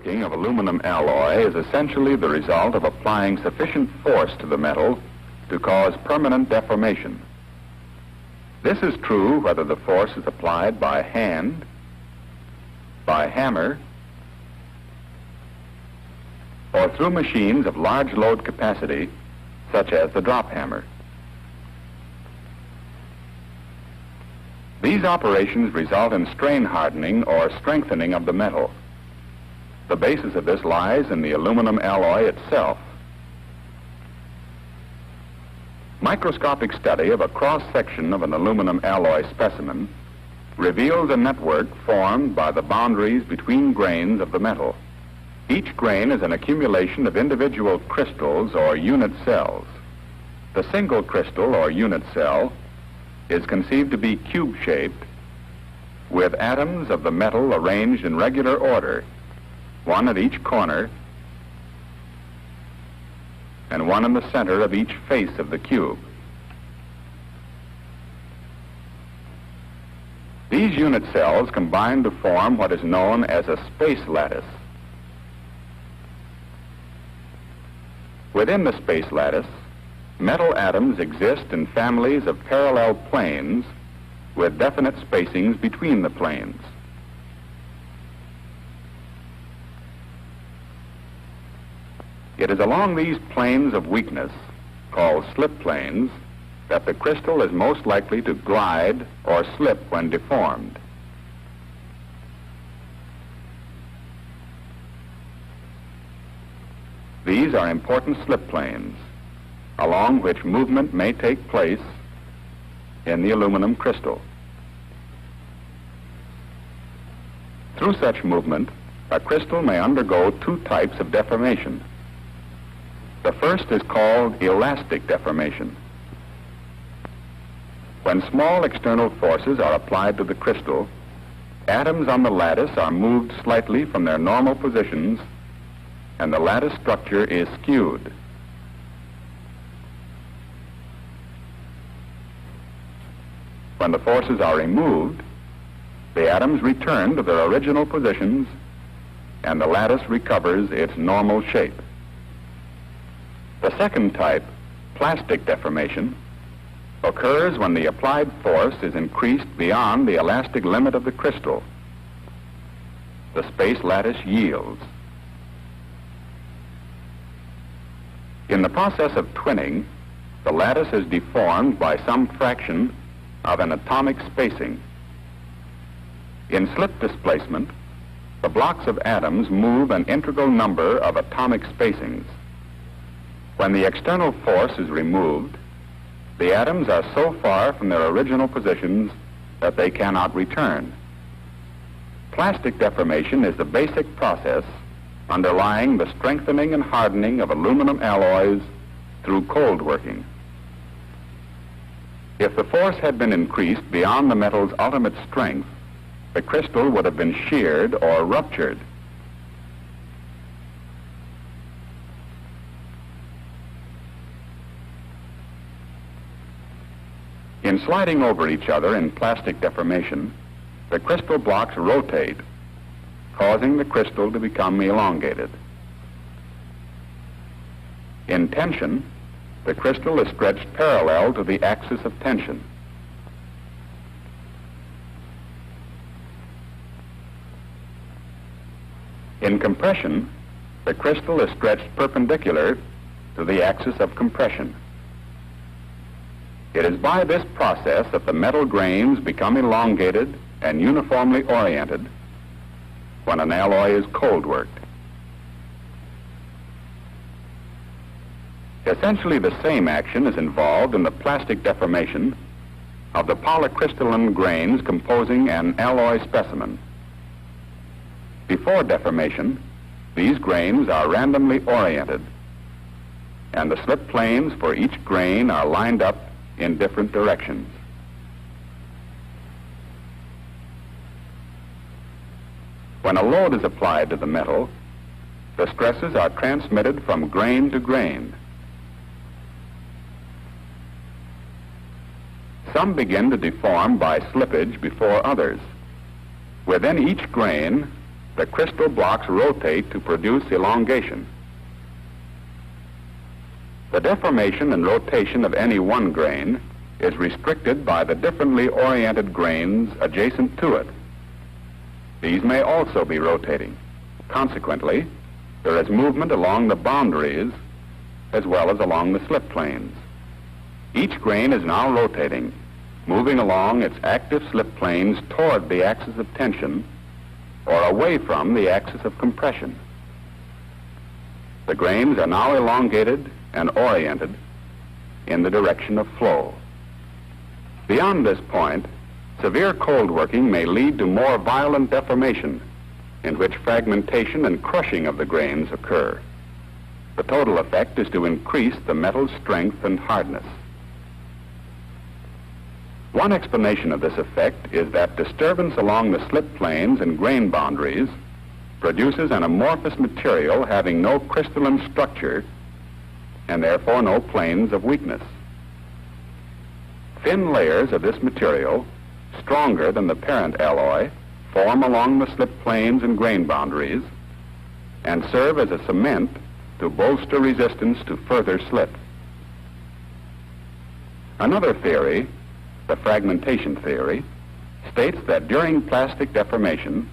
working of aluminum alloy is essentially the result of applying sufficient force to the metal to cause permanent deformation. This is true whether the force is applied by hand, by hammer, or through machines of large load capacity, such as the drop hammer. These operations result in strain hardening or strengthening of the metal. The basis of this lies in the aluminum alloy itself. Microscopic study of a cross-section of an aluminum alloy specimen reveals a network formed by the boundaries between grains of the metal. Each grain is an accumulation of individual crystals or unit cells. The single crystal or unit cell is conceived to be cube-shaped with atoms of the metal arranged in regular order, one at each corner and one in the center of each face of the cube. These unit cells combine to form what is known as a space lattice. Within the space lattice, metal atoms exist in families of parallel planes with definite spacings between the planes. It is along these planes of weakness, called slip planes, that the crystal is most likely to glide or slip when deformed. These are important slip planes, along which movement may take place in the aluminum crystal. Through such movement, a crystal may undergo two types of deformation. The first is called elastic deformation. When small external forces are applied to the crystal, atoms on the lattice are moved slightly from their normal positions and the lattice structure is skewed. When the forces are removed, the atoms return to their original positions and the lattice recovers its normal shape. The second type, plastic deformation, occurs when the applied force is increased beyond the elastic limit of the crystal. The space lattice yields. In the process of twinning, the lattice is deformed by some fraction of an atomic spacing. In slip displacement, the blocks of atoms move an integral number of atomic spacings. When the external force is removed, the atoms are so far from their original positions that they cannot return. Plastic deformation is the basic process underlying the strengthening and hardening of aluminum alloys through cold working. If the force had been increased beyond the metal's ultimate strength, the crystal would have been sheared or ruptured. In sliding over each other in plastic deformation, the crystal blocks rotate, causing the crystal to become elongated. In tension, the crystal is stretched parallel to the axis of tension. In compression, the crystal is stretched perpendicular to the axis of compression. It is by this process that the metal grains become elongated and uniformly oriented when an alloy is cold worked. Essentially the same action is involved in the plastic deformation of the polycrystalline grains composing an alloy specimen. Before deformation, these grains are randomly oriented, and the slip planes for each grain are lined up in different directions. When a load is applied to the metal, the stresses are transmitted from grain to grain. Some begin to deform by slippage before others. Within each grain, the crystal blocks rotate to produce elongation. The deformation and rotation of any one grain is restricted by the differently oriented grains adjacent to it. These may also be rotating. Consequently, there is movement along the boundaries as well as along the slip planes. Each grain is now rotating, moving along its active slip planes toward the axis of tension or away from the axis of compression. The grains are now elongated and oriented in the direction of flow. Beyond this point, severe cold working may lead to more violent deformation, in which fragmentation and crushing of the grains occur. The total effect is to increase the metal's strength and hardness. One explanation of this effect is that disturbance along the slip planes and grain boundaries produces an amorphous material having no crystalline structure and therefore no planes of weakness. Thin layers of this material, stronger than the parent alloy, form along the slip planes and grain boundaries and serve as a cement to bolster resistance to further slip. Another theory, the fragmentation theory, states that during plastic deformation,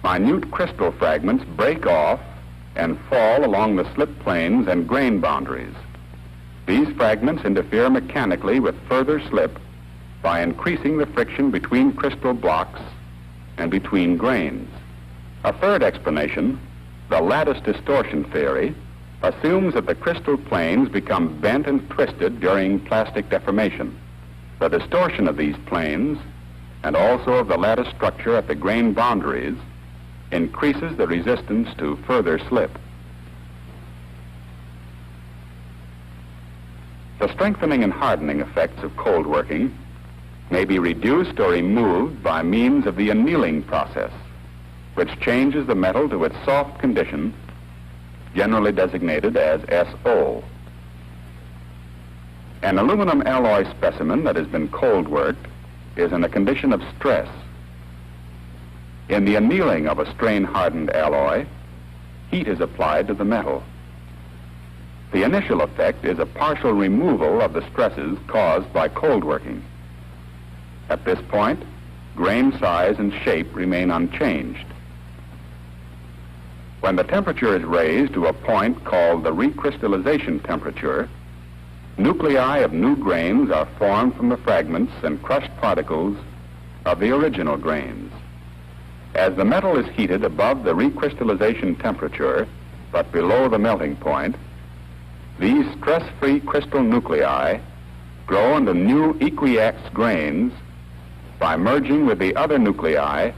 minute crystal fragments break off and fall along the slip planes and grain boundaries. These fragments interfere mechanically with further slip by increasing the friction between crystal blocks and between grains. A third explanation, the lattice distortion theory, assumes that the crystal planes become bent and twisted during plastic deformation. The distortion of these planes and also of the lattice structure at the grain boundaries increases the resistance to further slip. The strengthening and hardening effects of cold working may be reduced or removed by means of the annealing process, which changes the metal to its soft condition, generally designated as SO. An aluminum alloy specimen that has been cold worked is in a condition of stress. In the annealing of a strain-hardened alloy, heat is applied to the metal. The initial effect is a partial removal of the stresses caused by cold working. At this point, grain size and shape remain unchanged. When the temperature is raised to a point called the recrystallization temperature, nuclei of new grains are formed from the fragments and crushed particles of the original grains. As the metal is heated above the recrystallization temperature, but below the melting point, these stress-free crystal nuclei grow into new equiaxed grains by merging with the other nuclei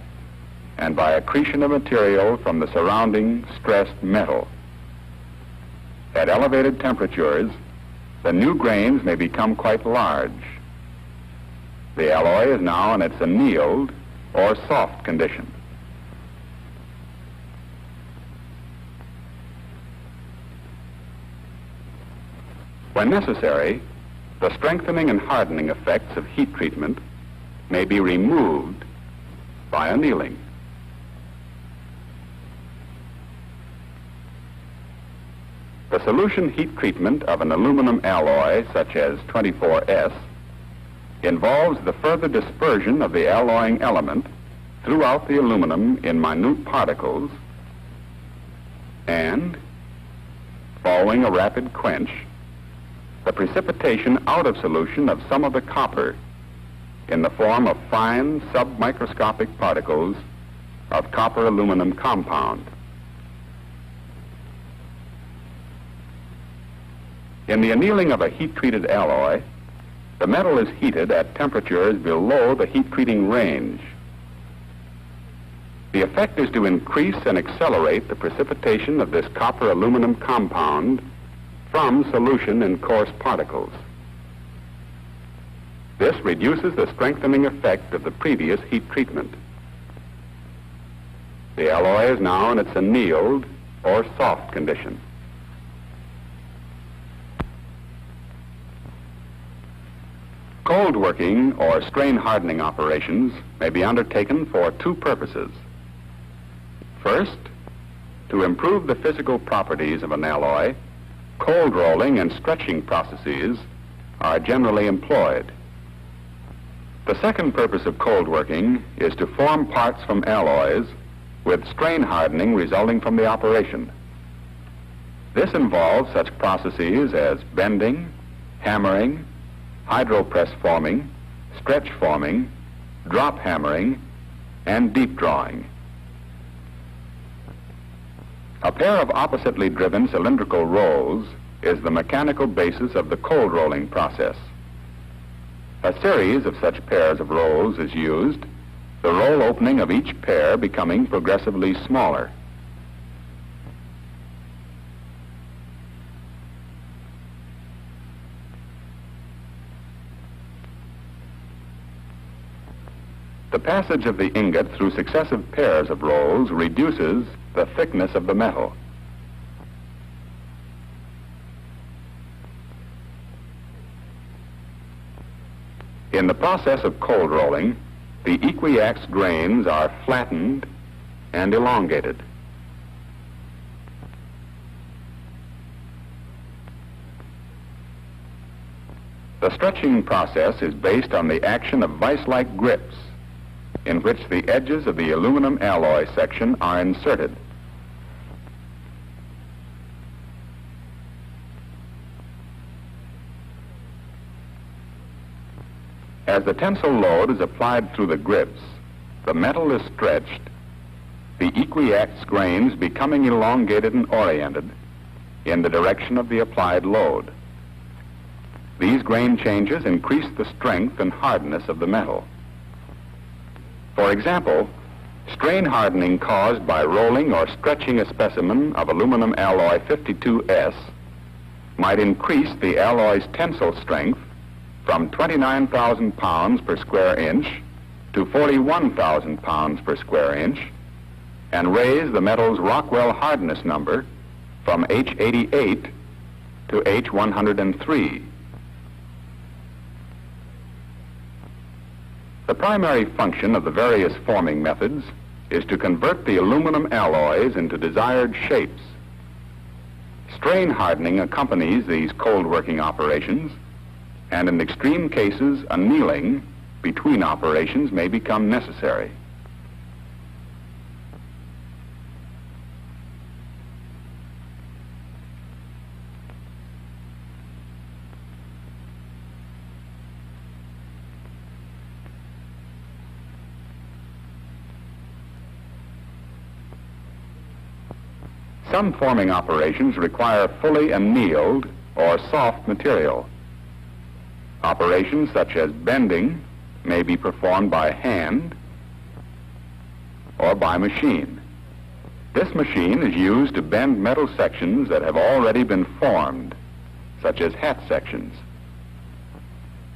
and by accretion of material from the surrounding stressed metal. At elevated temperatures, the new grains may become quite large. The alloy is now in its annealed or soft condition. When necessary, the strengthening and hardening effects of heat treatment may be removed by annealing. The solution heat treatment of an aluminum alloy such as 24S involves the further dispersion of the alloying element throughout the aluminum in minute particles and, following a rapid quench, the precipitation out of solution of some of the copper in the form of fine submicroscopic particles of copper-aluminum compound. In the annealing of a heat-treated alloy, the metal is heated at temperatures below the heat-treating range. The effect is to increase and accelerate the precipitation of this copper-aluminum compound from solution in coarse particles. This reduces the strengthening effect of the previous heat treatment. The alloy is now in its annealed or soft condition. Cold working or strain hardening operations may be undertaken for two purposes. First, to improve the physical properties of an alloy, cold rolling and stretching processes are generally employed. The second purpose of cold working is to form parts from alloys with strain hardening resulting from the operation. This involves such processes as bending, hammering, hydropress forming, stretch forming, drop hammering, and deep drawing. A pair of oppositely driven cylindrical rolls is the mechanical basis of the cold rolling process. A series of such pairs of rolls is used, the roll opening of each pair becoming progressively smaller. The passage of the ingot through successive pairs of rolls reduces the thickness of the metal. In the process of cold rolling, the equiax grains are flattened and elongated. The stretching process is based on the action of vise-like grips in which the edges of the aluminum alloy section are inserted. As the tensile load is applied through the grips, the metal is stretched, the equiax grains becoming elongated and oriented in the direction of the applied load. These grain changes increase the strength and hardness of the metal. For example, strain hardening caused by rolling or stretching a specimen of aluminum alloy 52S might increase the alloy's tensile strength from 29,000 pounds per square inch to 41,000 pounds per square inch, and raise the metal's Rockwell hardness number from H88 to H103. The primary function of the various forming methods is to convert the aluminum alloys into desired shapes. Strain hardening accompanies these cold working operations, and in extreme cases, annealing between operations may become necessary. Some forming operations require fully annealed or soft material. Operations such as bending may be performed by hand or by machine. This machine is used to bend metal sections that have already been formed, such as hat sections.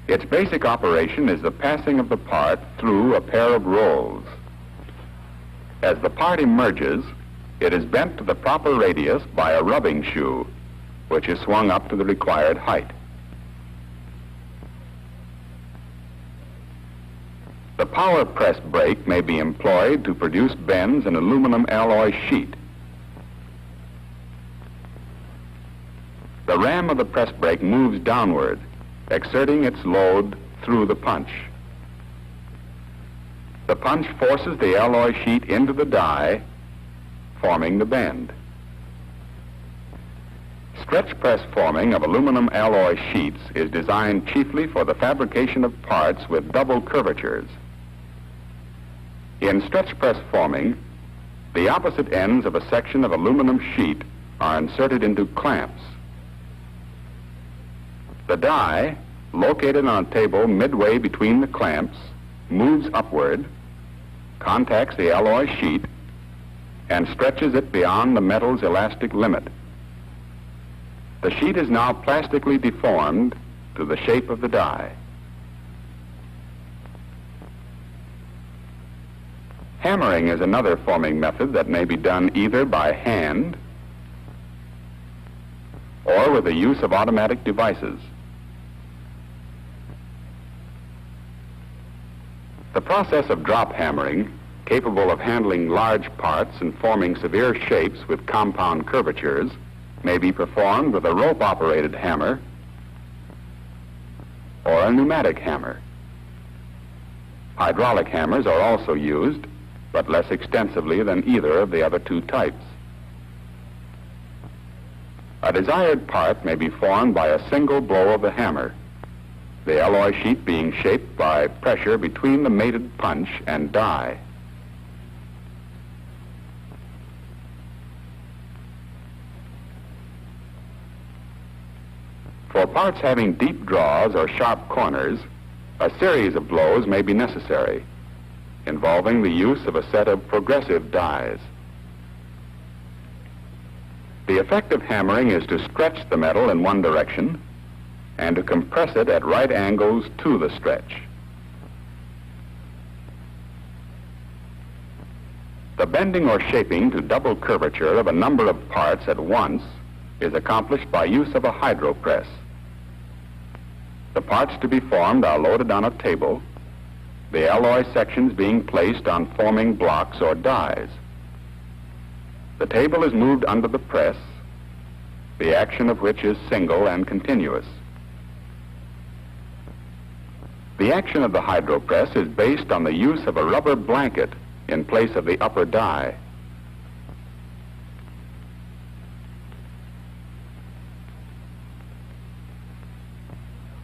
Its basic operation is the passing of the part through a pair of rolls. As the part emerges, it is bent to the proper radius by a rubbing shoe, which is swung up to the required height. The power press brake may be employed to produce bends in aluminum alloy sheet. The ram of the press brake moves downward, exerting its load through the punch. The punch forces the alloy sheet into the die, forming the bend. Stretch press forming of aluminum alloy sheets is designed chiefly for the fabrication of parts with double curvatures. In stretch press forming, the opposite ends of a section of aluminum sheet are inserted into clamps. The die, located on a table midway between the clamps, moves upward, contacts the alloy sheet, and stretches it beyond the metal's elastic limit. The sheet is now plastically deformed to the shape of the die. Hammering is another forming method that may be done either by hand or with the use of automatic devices. The process of drop hammering capable of handling large parts and forming severe shapes with compound curvatures, may be performed with a rope-operated hammer or a pneumatic hammer. Hydraulic hammers are also used, but less extensively than either of the other two types. A desired part may be formed by a single blow of the hammer, the alloy sheet being shaped by pressure between the mated punch and die. For parts having deep draws or sharp corners, a series of blows may be necessary, involving the use of a set of progressive dies. The effect of hammering is to stretch the metal in one direction and to compress it at right angles to the stretch. The bending or shaping to double curvature of a number of parts at once is accomplished by use of a hydropress. The parts to be formed are loaded on a table, the alloy sections being placed on forming blocks or dies. The table is moved under the press, the action of which is single and continuous. The action of the hydropress is based on the use of a rubber blanket in place of the upper die.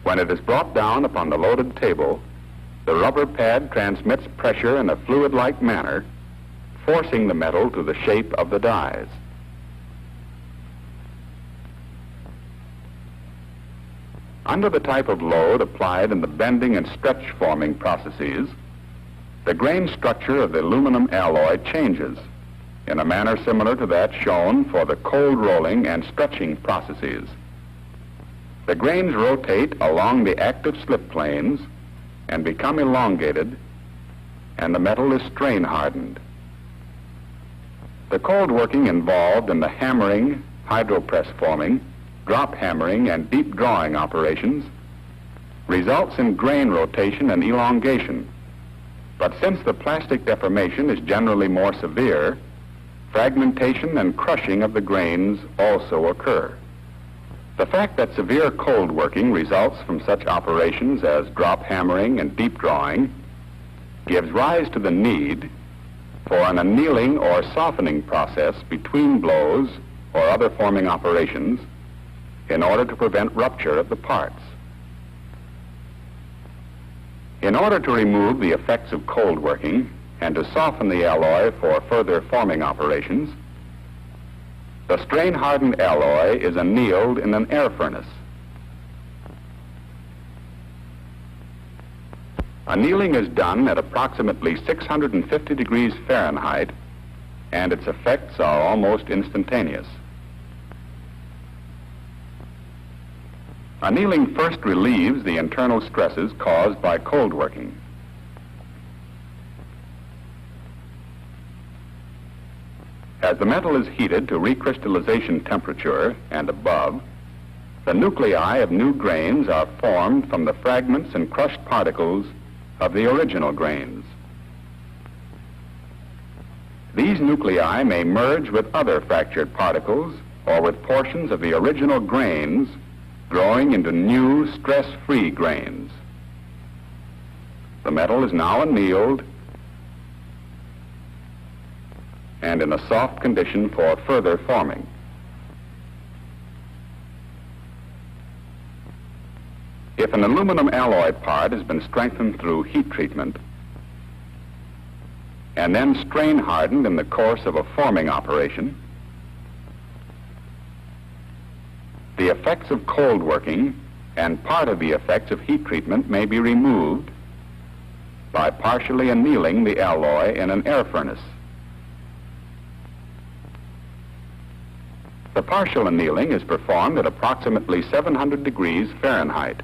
When it is brought down upon the loaded table, the rubber pad transmits pressure in a fluid-like manner, forcing the metal to the shape of the dies. Under the type of load applied in the bending and stretch forming processes, the grain structure of the aluminum alloy changes in a manner similar to that shown for the cold rolling and stretching processes. The grains rotate along the active slip planes and become elongated, and the metal is strain-hardened. The cold working involved in the hammering, hydropress forming, drop hammering, and deep drawing operations results in grain rotation and elongation. But since the plastic deformation is generally more severe, fragmentation and crushing of the grains also occur. The fact that severe cold working results from such operations as drop hammering and deep drawing gives rise to the need for an annealing or softening process between blows or other forming operations in order to prevent rupture of the parts. In order to remove the effects of cold working and to soften the alloy for further forming operations, the strain-hardened alloy is annealed in an air furnace. Annealing is done at approximately 650 degrees Fahrenheit, and its effects are almost instantaneous. Annealing first relieves the internal stresses caused by cold working. As the metal is heated to recrystallization temperature and above, the nuclei of new grains are formed from the fragments and crushed particles of the original grains. These nuclei may merge with other fractured particles or with portions of the original grains, growing into new stress-free grains. The metal is now annealed and in a soft condition for further forming. If an aluminum alloy part has been strengthened through heat treatment and then strain hardened in the course of a forming operation, the effects of cold working and part of the effects of heat treatment may be removed by partially annealing the alloy in an air furnace. The partial annealing is performed at approximately 700 degrees Fahrenheit.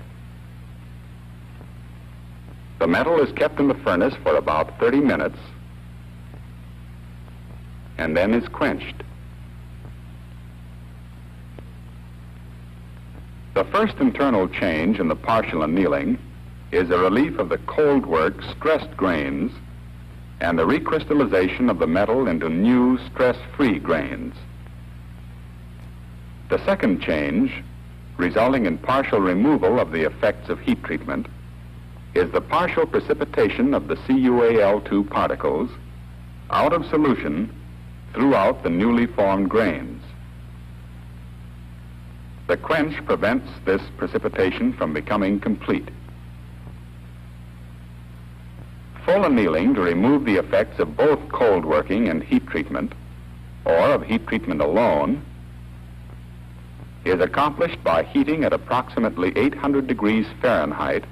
The metal is kept in the furnace for about 30 minutes and then is quenched. The first internal change in the partial annealing is a relief of the cold work stressed grains and the recrystallization of the metal into new stress-free grains. The second change, resulting in partial removal of the effects of heat treatment, is the partial precipitation of the CuAl2 particles out of solution throughout the newly formed grains. The quench prevents this precipitation from becoming complete. Full annealing to remove the effects of both cold working and heat treatment, or of heat treatment alone, is accomplished by heating at approximately 800 degrees Fahrenheit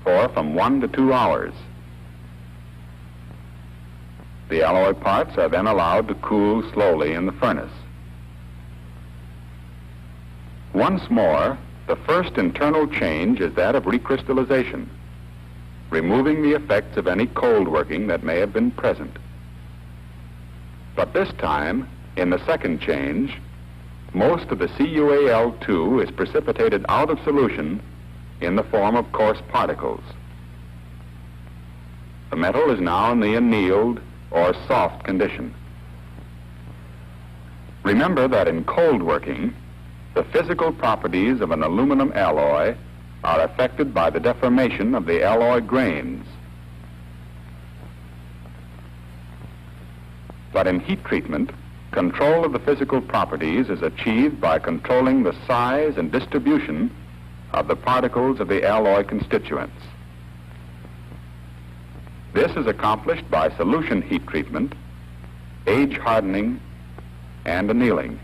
for from 1 to 2 hours. The alloy parts are then allowed to cool slowly in the furnace. Once more, the first internal change is that of recrystallization, removing the effects of any cold working that may have been present. But this time, in the second change, most of the CuAl2 is precipitated out of solution in the form of coarse particles. The metal is now in the annealed or soft condition. Remember that in cold working, the physical properties of an aluminum alloy are affected by the deformation of the alloy grains. But in heat treatment, control of the physical properties is achieved by controlling the size and distribution of the particles of the alloy constituents. This is accomplished by solution heat treatment, age hardening, and annealing.